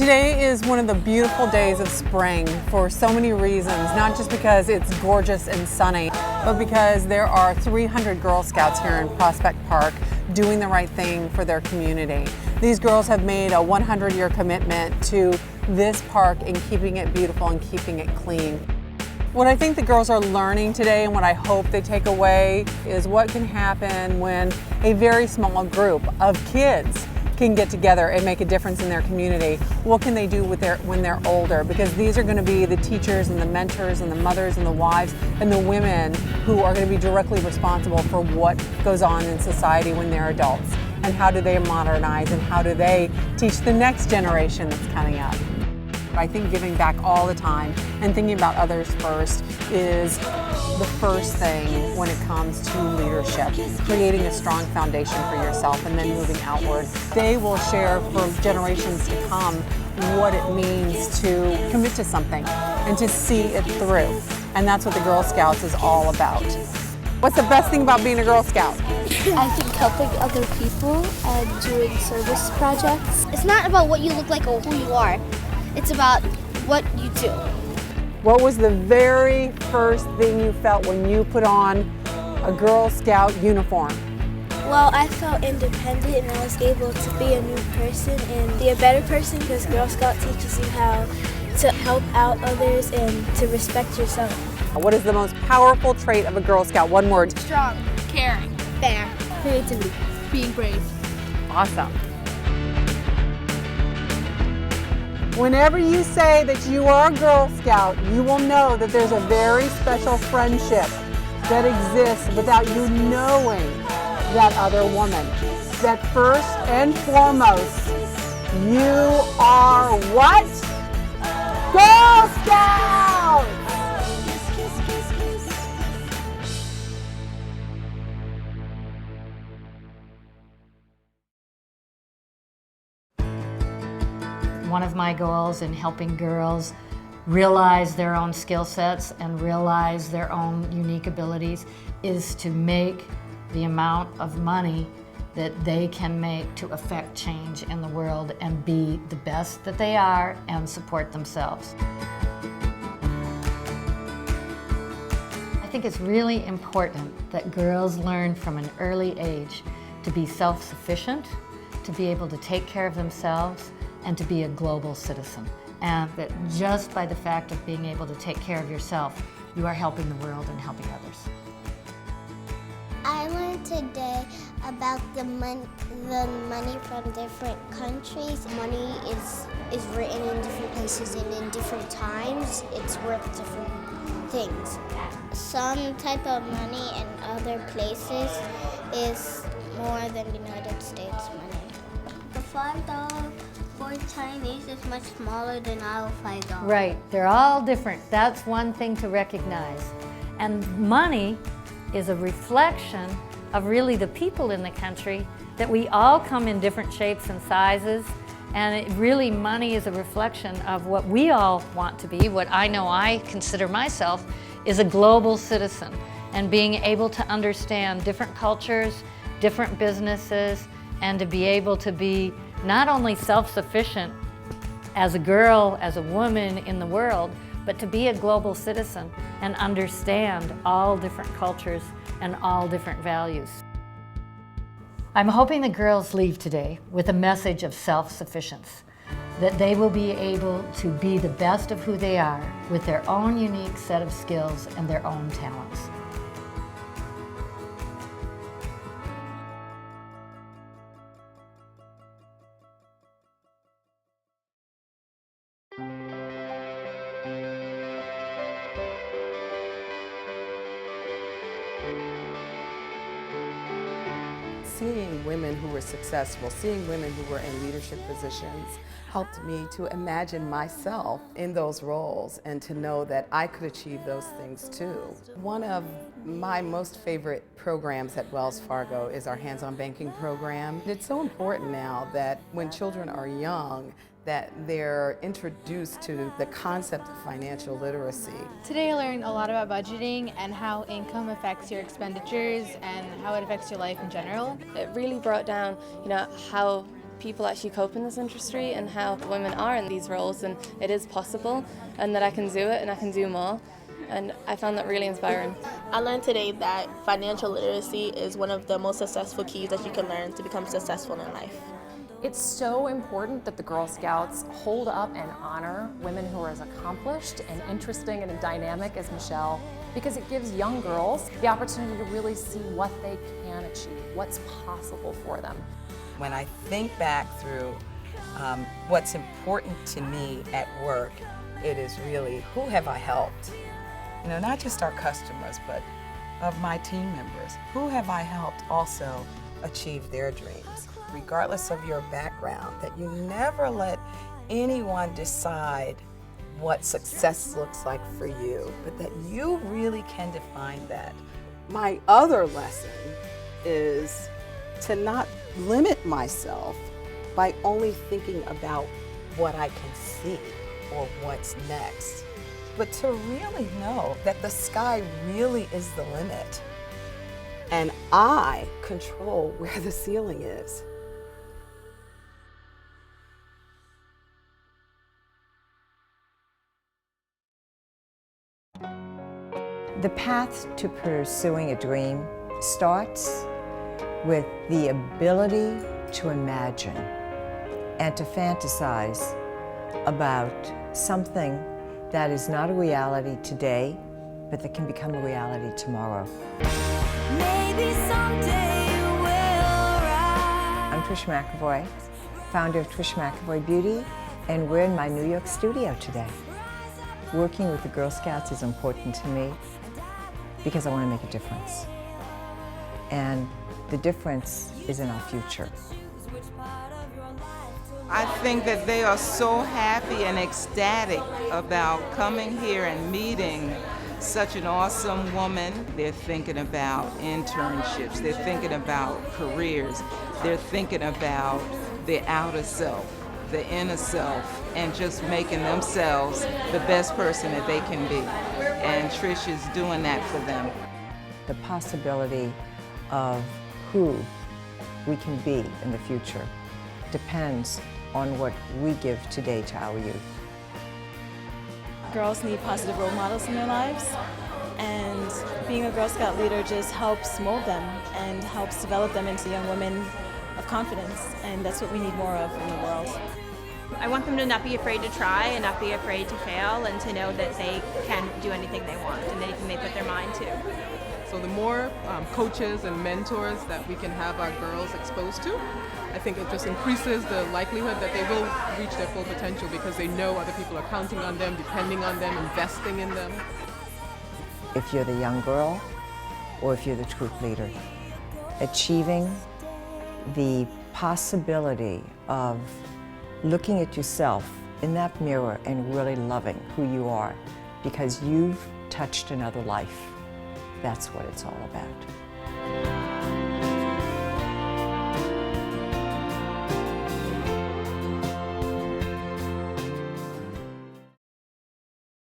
Today is one of the beautiful days of spring for so many reasons, not just because it's gorgeous and sunny, but because there are 300 Girl Scouts here in Prospect Park doing the right thing for their community. These girls have made a 100-year commitment to this park and keeping it beautiful and keeping it clean. What I think the girls are learning today and what I hope they take away is what can happen when a very small group of kids can get together and make a difference in their community. What can they do with when they're older? Because these are going to be the teachers and the mentors and the mothers and the wives and the women who are going to be directly responsible for what goes on in society when they're adults. And how do they modernize and how do they teach the next generation that's coming up? I think giving back all the time and thinking about others first is the first thing when it comes to leadership. Creating a strong foundation for yourself and then moving outward. They will share for generations to come what it means to commit to something and to see it through. And that's what the Girl Scouts is all about. What's the best thing about being a Girl Scout? I think helping other people and doing service projects. It's not about what you look like or who you are. It's about what you do. What was the very first thing you felt when you put on a Girl Scout uniform? Well, I felt independent and I was able to be a new person and be a better person because Girl Scout teaches you how to help out others and to respect yourself. What is the most powerful trait of a Girl Scout? One word. Strong, caring, fair, creativity, being brave. Awesome. Whenever you say that you are a Girl Scout, you will know that there's a very special friendship that exists without you knowing that other woman. That first and foremost, you are what? Girl Scouts! One of my goals in helping girls realize their own skill sets and realize their own unique abilities is to make the amount of money that they can make to affect change in the world and be the best that they are and support themselves. I think it's really important that girls learn from an early age to be self-sufficient, to be able to take care of themselves, and to be a global citizen. And that just by the fact of being able to take care of yourself, you are helping the world and helping others. I learned today about the money from different countries. Money is written in different places and in different times. It's worth different things. Some type of money in other places is more than the United States money. The $5 for Chinese is much smaller than our $5. Right, they're all different. That's one thing to recognize. And money is a reflection of really the people in the country, that we all come in different shapes and sizes, and really money is a reflection of what we all want to be. What I know I consider myself is a global citizen, and being able to understand different cultures, different businesses, and to be able to be not only self-sufficient as a girl, as a woman in the world, but to be a global citizen and understand all different cultures and all different values. I'm hoping the girls leave today with a message of self-sufficiency, that they will be able to be the best of who they are with their own unique set of skills and their own talents. Seeing women who were successful, seeing women who were in leadership positions helped me to imagine myself in those roles and to know that I could achieve those things too. One of my most favorite programs at Wells Fargo is our hands-on banking program. It's so important now that when children are young, that they're introduced to the concept of financial literacy. Today I learned a lot about budgeting and how income affects your expenditures and how it affects your life in general. It really brought down, how people actually cope in this industry and how women are in these roles, and it is possible, and that I can do it and I can do more. And I found that really inspiring. I learned today that financial literacy is one of the most successful keys that you can learn to become successful in life. It's so important that the Girl Scouts hold up and honor women who are as accomplished and interesting and dynamic as Michelle, because it gives young girls the opportunity to really see what they can achieve, what's possible for them. When I think back through what's important to me at work, it is really, who have I helped? You know, not just our customers, but of my team members. Who have I helped also achieve their dreams? Regardless of your background, that you never let anyone decide what success looks like for you, but that you really can define that. My other lesson is to not limit myself by only thinking about what I can see or what's next, but to really know that the sky really is the limit, and I control where the ceiling is. The path to pursuing a dream starts with the ability to imagine and to fantasize about something that is not a reality today, but that can become a reality tomorrow. Maybe someday you will rise. I'm Trish McEvoy, founder of Trish McEvoy Beauty, and we're in my New York studio today. Working with the Girl Scouts is important to me because I want to make a difference. And the difference is in our future. I think that they are so happy and ecstatic about coming here and meeting such an awesome woman. They're thinking about internships, they're thinking about careers, they're thinking about the outer self, the inner self, and just making themselves the best person that they can be. And Trish is doing that for them. The possibility of who we can be in the future depends on what we give today to our youth. Girls need positive role models in their lives, and being a Girl Scout leader just helps mold them and helps develop them into young women of confidence, and that's what we need more of in the world. I want them to not be afraid to try and not be afraid to fail, and to know that they can do anything they want and anything they put their mind to. So the more coaches and mentors that we can have our girls exposed to, I think it just increases the likelihood that they will reach their full potential, because they know other people are counting on them, depending on them, investing in them. If you're the young girl or if you're the troop leader, achieving the possibility of looking at yourself in that mirror and really loving who you are because you've touched another life. That's what it's all about.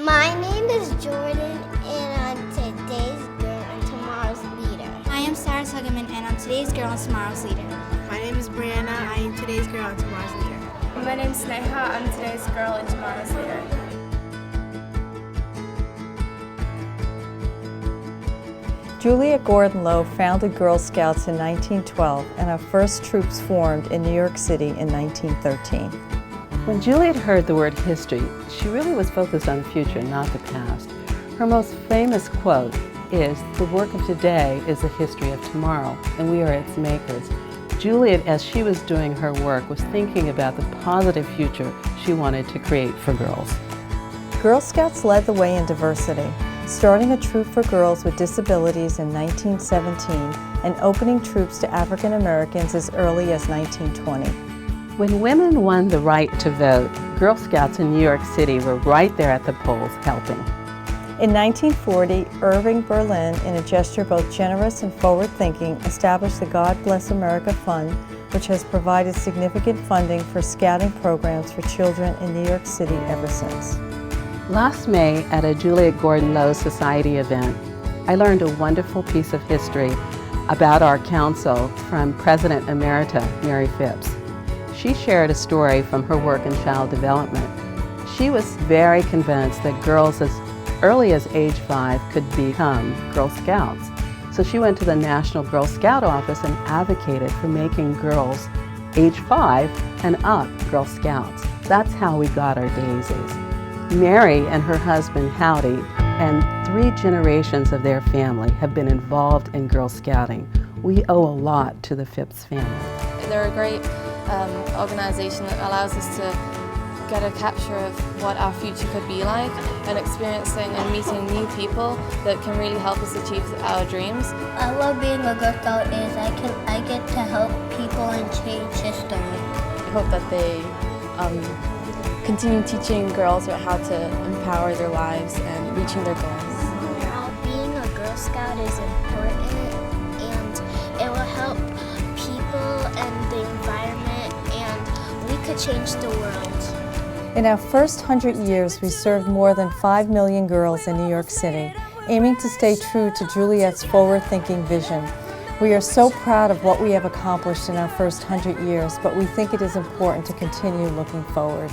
My name is Jordan, and I'm today's girl and tomorrow's leader. I am Sarah Sugarman, and I'm today's girl and tomorrow's leader. My name is Brianna. I am today's girl and tomorrow's leader. My name is Neha. I'm today's girl and tomorrow's leader. Juliet Gordon Lowe founded Girl Scouts in 1912, and our first troops formed in New York City in 1913. When Juliet heard the word history, she really was focused on the future, not the past. Her most famous quote is, "The work of today is the history of tomorrow, and we are its makers." Juliet, as she was doing her work, was thinking about the positive future she wanted to create for girls. Girl Scouts led the way in diversity, starting a troop for girls with disabilities in 1917 and opening troops to African Americans as early as 1920. When women won the right to vote, Girl Scouts in New York City were right there at the polls helping. In 1940, Irving Berlin, in a gesture both generous and forward-thinking, established the God Bless America Fund, which has provided significant funding for scouting programs for children in New York City ever since. Last May, at a Juliet Gordon Lowe Society event, I learned a wonderful piece of history about our council from President Emerita Mary Phipps. She shared a story from her work in child development. She was very convinced that girls as early as age 5 could become Girl Scouts. So she went to the National Girl Scout office and advocated for making girls age 5 and up Girl Scouts. That's how we got our daisies. Mary and her husband Howdy and 3 generations of their family have been involved in Girl Scouting. We owe a lot to the Phipps family. They're a great organization that allows us to get a capture of what our future could be like and experiencing and meeting new people that can really help us achieve our dreams. I love being a Girl Scout is I get to help people and change history. I hope that they continue teaching girls about how to empower their lives and reaching their goals. Being a Girl Scout is important and it will help people and the environment and we could change the world. In our first 100 years, we served more than 5 million girls in New York City, aiming to stay true to Juliet's forward-thinking vision. We are so proud of what we have accomplished in our first 100 years, but we think it is important to continue looking forward.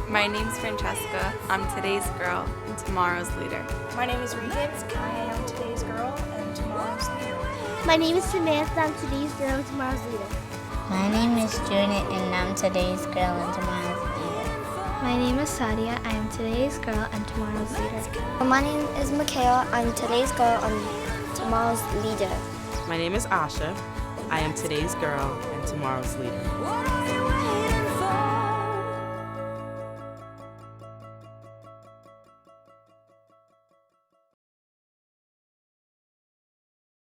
My name's Francesca. I'm today's girl and tomorrow's leader. My name is Regans. I am today's girl and tomorrow's leader. My name is Samantha. I'm today's girl and tomorrow's leader. My name is Janet and I'm today's girl and tomorrow's leader. My name is Sadia. I am today's girl and tomorrow's leader. My name is Michaela. I'm today's girl and tomorrow's leader. My name is Asha. I am today's girl and tomorrow's leader.